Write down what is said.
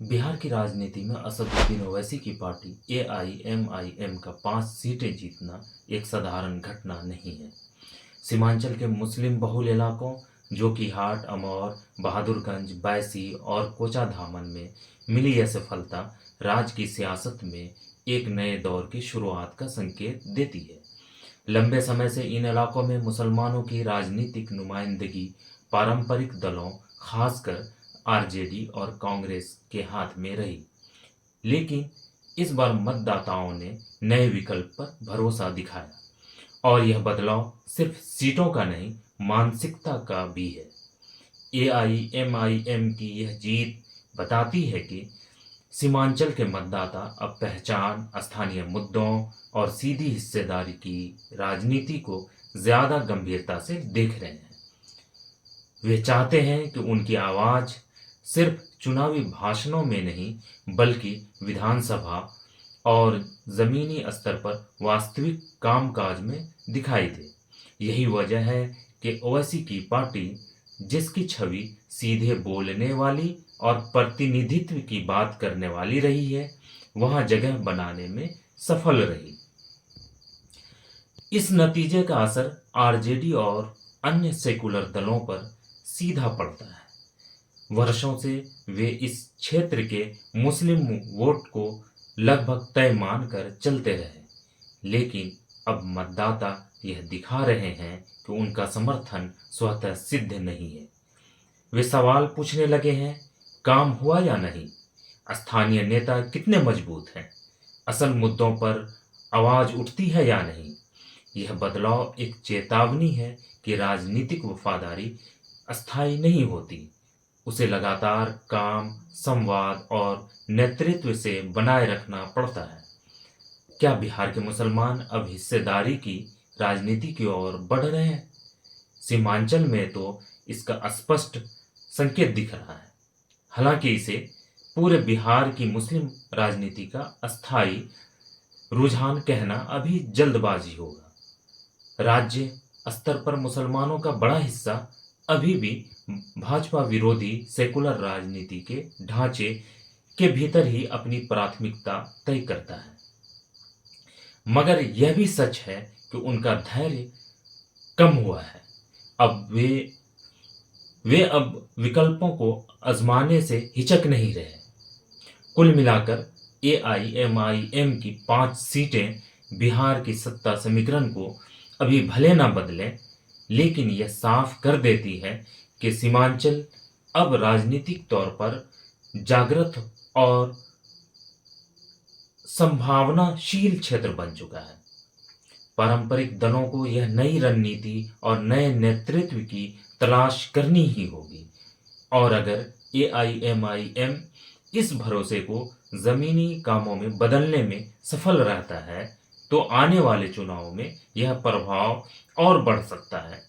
बिहार की राजनीति में असदुद्दीन ओवैसी की पार्टी एआईएमआईएम का 5 सीटें जीतना एक साधारण घटना नहीं है। सीमांचल के मुस्लिम बहुल इलाकों जोकीहाट, अमौर, बहादुरगंज, बैसी और कोचाधामन में मिली यह सफलता राज्य की सियासत में एक नए दौर की शुरुआत का संकेत देती है। लंबे समय से इन इलाकों में मुसलमानों की राजनीतिक नुमाइंदगी पारंपरिक दलों, खासकर आरजेडी और कांग्रेस के हाथ में रही। लेकिन इस बार मतदाताओं ने नए विकल्प पर भरोसा दिखाया और यह बदलाव सिर्फ सीटों का नहीं, मानसिकता का भी है। एआईएमआईएम की यह जीत बताती है कि सीमांचल के मतदाता अब पहचान, स्थानीय मुद्दों और सीधी हिस्सेदारी की राजनीति को ज्यादा गंभीरता से देख रहे हैं। वे चाहते हैं कि उनकी आवाज सिर्फ चुनावी भाषणों में नहीं, बल्कि विधानसभा और जमीनी स्तर पर वास्तविक कामकाज में दिखाई दे। यही वजह है कि ओवैसी की पार्टी, जिसकी छवि सीधे बोलने वाली और प्रतिनिधित्व की बात करने वाली रही है, वहां जगह बनाने में सफल रही। इस नतीजे का असर आरजेडी और अन्य सेकुलर दलों पर सीधा पड़ता है। वर्षों से वे इस क्षेत्र के मुस्लिम वोट को लगभग तय मानकर चलते रहे, लेकिन अब मतदाता यह दिखा रहे हैं कि उनका समर्थन स्वतः सिद्ध नहीं है। वे सवाल पूछने लगे हैं, काम हुआ या नहीं, स्थानीय नेता कितने मजबूत हैं, असल मुद्दों पर आवाज उठती है या नहीं। यह बदलाव एक चेतावनी है कि राजनीतिक वफादारी अस्थायी नहीं होती, उसे लगातार काम, संवाद और नेतृत्व से बनाए रखना पड़ता है। क्या बिहार के मुसलमान अब हिस्सेदारी की राजनीति की ओर बढ़ रहे हैं? सीमांचल में तो इसका स्पष्ट संकेत दिख रहा है। हालांकि इसे पूरे बिहार की मुस्लिम राजनीति का अस्थायी रुझान कहना अभी जल्दबाजी होगा। राज्य स्तर पर मुसलमानों का बड़ा हिस्सा अभी भी भाजपा विरोधी सेकुलर राजनीति के ढांचे के भीतर ही अपनी प्राथमिकता तय करता है। मगर यह भी सच है कि उनका धैर्य कम हुआ है। अब वे अब विकल्पों को आजमाने से हिचक नहीं रहे। कुल मिलाकर एआईएमआईएम की 5 सीटें बिहार की सत्ता समीकरण को अभी भले ना बदलें, लेकिन यह साफ कर देती है कि सीमांचल अब राजनीतिक तौर पर जागृत और संभावनाशील क्षेत्र बन चुका है। पारंपरिक दलों को यह नई रणनीति और नए नेतृत्व की तलाश करनी ही होगी, और अगर एआईएमआईएम इस भरोसे को जमीनी कामों में बदलने में सफल रहता है, तो आने वाले चुनावों में यह प्रभाव और बढ़ सकता है।